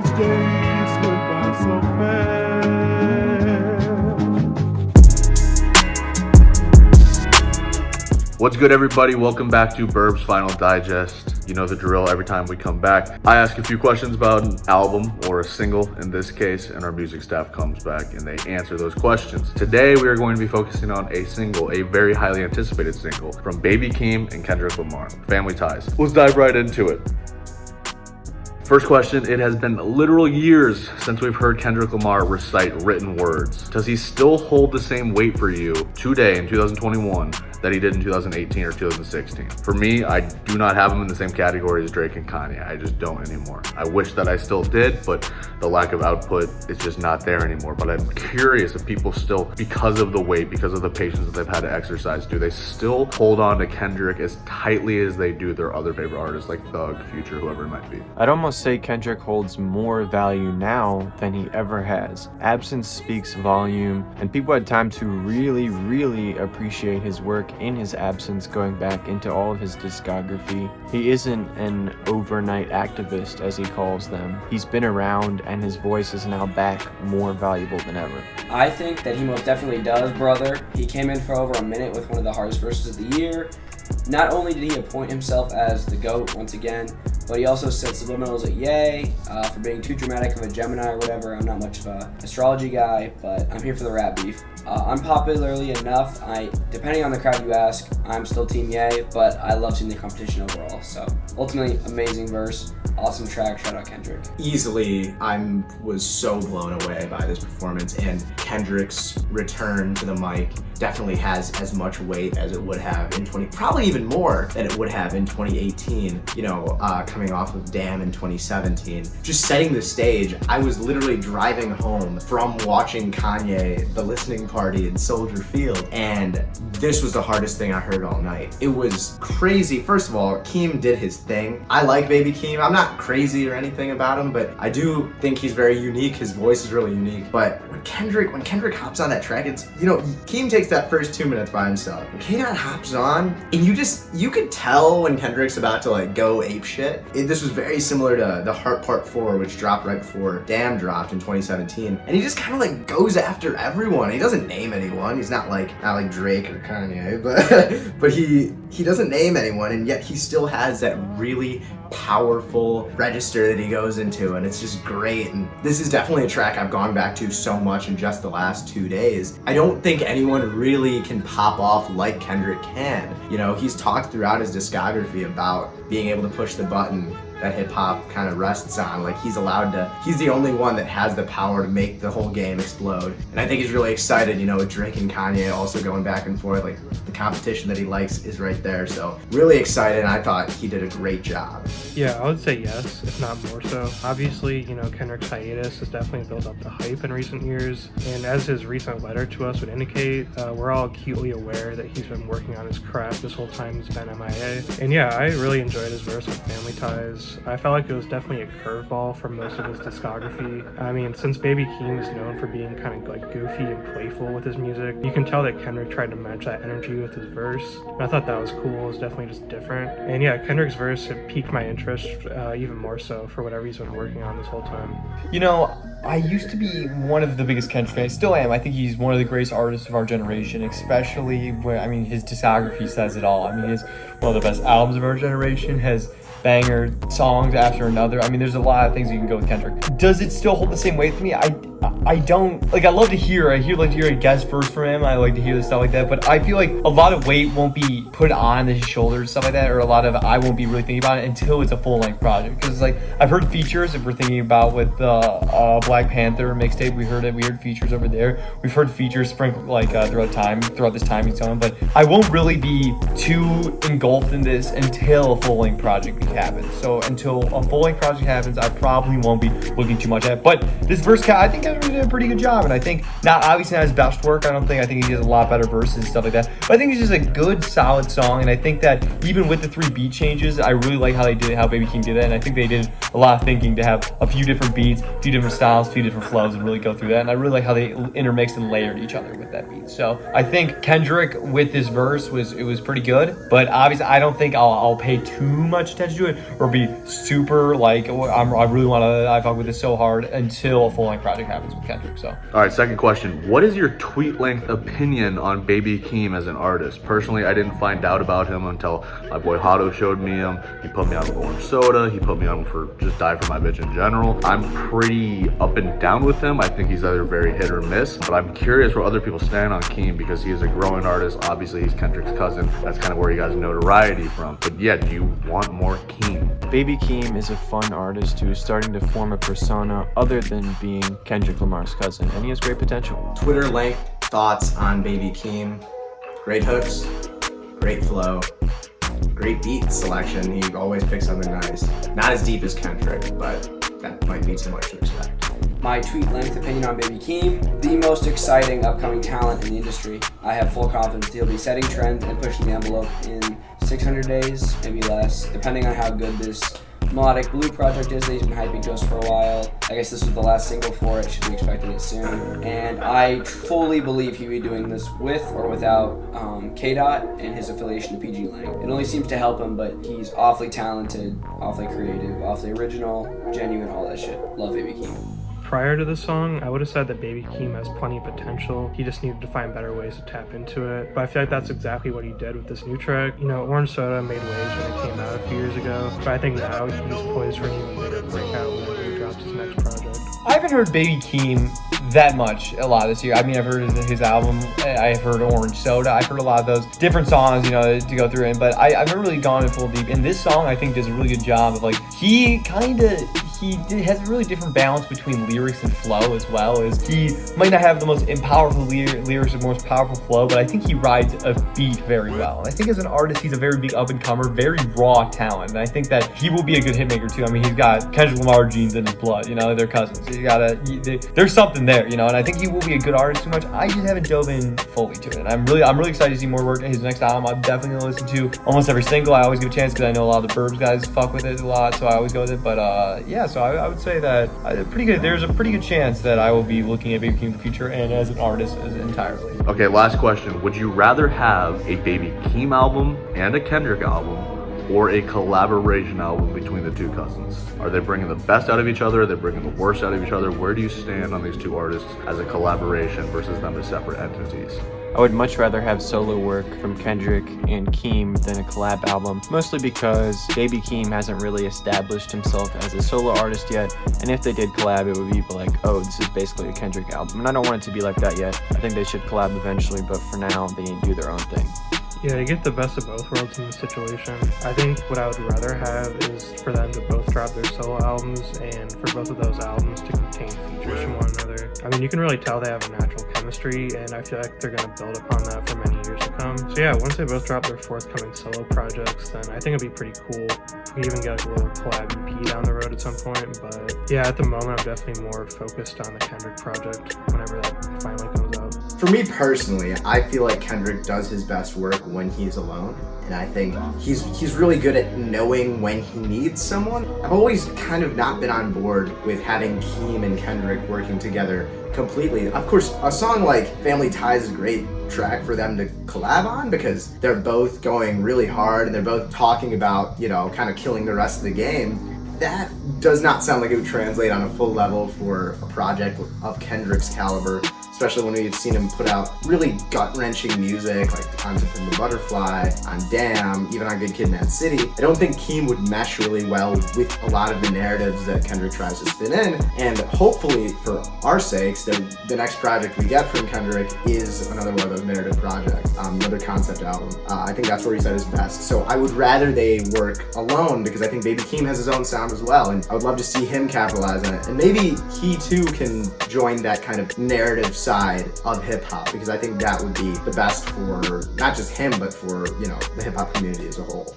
those days went by so fast. What's good, everybody? Welcome back to Burbs Final Digest. You know the drill. Every time we come back, I ask a few questions about an album or a single in this case, and our music staff comes back and they answer those questions. Today, we are going to be focusing on a single, a very highly anticipated single from Baby Keem and Kendrick Lamar, Family Ties. Let's dive right into it. First question, it has been literal years since we've heard Kendrick Lamar recite written words. Does he still hold the same weight for you today in 2021 that he did in 2018 or 2016? For me, I do not have him in the same category as Drake and Kanye. I just don't anymore. I wish that I still did, but the lack of output is just not there anymore. But I'm curious if people still, because of the weight, because of the patience that they've had to exercise, do they still hold on to Kendrick as tightly as they do their other favorite artists like Thug, Future, whoever it might be? I'd almost say Kendrick holds more value now than he ever has. Absence speaks volume, and people had time to really appreciate his work in his absence, going back into all of his discography. He isn't an overnight activist, as he calls them. He's been around, and his voice is now back more valuable than ever. I think that he most definitely does, brother. He came in for over a minute with one of the hardest verses of the year. Not only did he appoint himself as the GOAT once again, but he also said subliminals at yay for being too dramatic of a Gemini or whatever. I'm not much of an astrology guy, but I'm here for the rap beef. Unpopularly enough, depending on the crowd you ask, I'm still team yay, but I love seeing the competition overall. So ultimately, amazing verse, awesome track. Shout out Kendrick. Easily, I was so blown away by this performance, and Kendrick's return to the mic definitely has as much weight as it would have in probably even more than it would have in 2018, coming off of Damn in 2017. Just setting the stage, I was literally driving home from watching Kanye, the listening party in Soldier Field, and this was the hardest thing I heard all night. It was crazy. First of all, Keem did his thing. I like Baby Keem. I'm not crazy or anything about him, but I do think he's very unique. His voice is really unique. But when Kendrick hops on that track, it's, Keem takes that first 2 minutes by himself. When K-Dot hops on, and you could tell when Kendrick's about to go ape shit. This was very similar to The Heart Part 4, which dropped right before Damn dropped in 2017. And he just kind of goes after everyone. He doesn't name anyone. He's not like Drake or Kanye, but he doesn't name anyone, and yet he still has that really powerful register that he goes into, and it's just great. And this is definitely a track I've gone back to so much in just the last 2 days. I don't think anyone really can pop off like Kendrick can. He's talked throughout his discography about being able to push the button that hip-hop kind of rests on. He's the only one that has the power to make the whole game explode. And I think he's really excited, with Drake and Kanye also going back and forth. The competition that he likes is right there. So really excited, and I thought he did a great job. Yeah, I would say yes, if not more so. Obviously, Kendrick's hiatus has definitely built up the hype in recent years. And as his recent letter to us would indicate, we're all acutely aware that he's been working on his craft this whole time he's been MIA. And yeah, I really enjoyed his verse with Family Ties. I felt like it was definitely a curveball for most of his discography. I mean, since Baby Keem is known for being kind of goofy and playful with his music, you can tell that Kendrick tried to match that energy with his verse. And I thought that was cool. It was definitely just different. And yeah, Kendrick's verse had piqued my interest even more so for whatever he's been working on this whole time. I used to be one of the biggest Kendrick fans. Still am. I think he's one of the greatest artists of our generation, especially his discography says it all. He's one of the best albums of our generation, has banger songs after another. There's a lot of things you can go with Kendrick. Does it still hold the same weight for me? I don't, I love to hear a guest verse from him. I like to hear the stuff like that, but I feel like a lot of weight won't be put on his shoulders, stuff like that, or a lot of I won't be really thinking about it until it's a full-length project. Because I've heard features, if we're thinking about with the Black Panther mixtape, we heard features over there. We've heard features sprinkled throughout this time he's done, but I won't really be too engulfed in this until a full-length project happens. So until a full-length project happens, I probably won't be looking too much at it. But this verse, I think Kendrick did a pretty good job, and I think obviously not his best work. I think he does a lot better verses and stuff like that. But I think it's just a good, solid song, and I think that even with the 3 beat changes, I really like how they did it, how Baby Keem did that, and I think they did a lot of thinking to have a few different beats, a few different styles, a few different flows, and really go through that. And I really like how they intermixed and layered each other with that beat. So I think Kendrick with this verse was pretty good, but obviously I don't think I'll pay too much attention to it, or be super like, I fuck with this so hard until a full-length project happens with Kendrick. So. All right, second question. What is your tweet-length opinion on Baby Keem as an artist? Personally, I didn't find out about him until my boy Hato showed me him. He put me on Orange Soda. He put me on for Just Die For My Bitch in general. I'm pretty up and down with him. I think he's either very hit or miss, but I'm curious where other people stand on Keem because he is a growing artist. Obviously, he's Kendrick's cousin. That's kind of where he got his notoriety from. But yeah, do you want more Keem? Baby Keem is a fun artist who is starting to form a persona other than being Kendrick Lamar's cousin, and he has great potential. Twitter length thoughts on Baby Keem. Great hooks, great flow, great beat selection. He always picks something nice. Not as deep as Kendrick, but that might be too much to expect. My tweet length opinion on Baby Keem, the most exciting upcoming talent in the industry. I have full confidence he'll be setting trends and pushing the envelope in 600 days, maybe less, depending on how good this Melodic Blue project is that he's been hyping to us for a while. I guess this was the last single for it, should be expecting it soon. And I fully believe he'll be doing this with or without K-Dot and his affiliation to PG Lang. It only seems to help him, but he's awfully talented, awfully creative, awfully original, genuine, all that shit. Love Baby Keem. Prior to this song, I would have said that Baby Keem has plenty of potential. He just needed to find better ways to tap into it. But I feel like that's exactly what he did with this new track. You know, Orange Soda made waves when it came out a few years ago, but I think now he's poised for an even bigger breakout when he drops his next project. I haven't heard Baby Keem that much a lot this year. I mean, I've heard his album, I've heard Orange Soda, I've heard a lot of those different songs, you know, to go through it, but I've never really gone in full deep. And this song, I think, does a really good job of, like, he has a really different balance between lyrics and flow as well. As he might not have the most powerful lyrics or most powerful flow, but I think he rides a beat very well. And I think as an artist, he's a very big up-and-comer, very raw talent. And I think that he will be a good hitmaker too. I mean, he's got Kendrick Lamar genes in his blood, you know, they're cousins. There's something there, you know, and I think he will be a good artist too much. I just haven't dove in fully to it. And I'm really excited to see more work. His next album, I'm definitely going to listen to almost every single. I always give a chance because I know a lot of the Burbs guys fuck with it a lot, so I always go with it. But yeah, so I would say that there's a pretty good chance that I will be looking at Baby Keem in the future and as an artist entirely. Okay, last question. Would you rather have a Baby Keem album and a Kendrick album, or a collaboration album between the two cousins? Are they bringing the best out of each other? Are they bringing the worst out of each other? Where do you stand on these two artists as a collaboration versus them as separate entities? I would much rather have solo work from Kendrick and Keem than a collab album, mostly because Baby Keem hasn't really established himself as a solo artist yet, and if they did collab, it would be like, oh, this is basically a Kendrick album, and I don't want it to be like that yet. I think they should collab eventually, but for now, they need to do their own thing. Yeah, you get the best of both worlds in this situation. I think what I would rather have is for them to both drop their solo albums and for both of those albums to contain features from one another. I mean, you can really tell they have a natural chemistry, and I feel like they're going to build upon that for many years to come. So yeah, once they both drop their forthcoming solo projects, then I think it'd be pretty cool. We even get like a little collab EP down the road at some point, but yeah, at the moment I'm definitely more focused on the Kendrick project whenever that finally comes out. For me personally, I feel like Kendrick does his best work when he's alone. And I think he's really good at knowing when he needs someone. I've always kind of not been on board with having Keem and Kendrick working together completely. Of course, a song like Family Ties is a great track for them to collab on because they're both going really hard and they're both talking about, you know, kind of killing the rest of the game. That does not sound like it would translate on a full level for a project of Kendrick's caliber, especially when we've seen him put out really gut-wrenching music like on September Butterfly, on Damn, even on Good Kid, Mad City. I don't think Keem would mesh really well with a lot of the narratives that Kendrick tries to spin in, and hopefully for our sakes, the next project we get from Kendrick is another one of those narrative projects, another concept album. I think that's where he's at his best. So I would rather they work alone because I think Baby Keem has his own sound as well, and I would love to see him capitalize on it. And maybe he too can join that kind of narrative side of hip-hop because I think that would be the best for not just him but for, you know, the hip-hop community as a whole.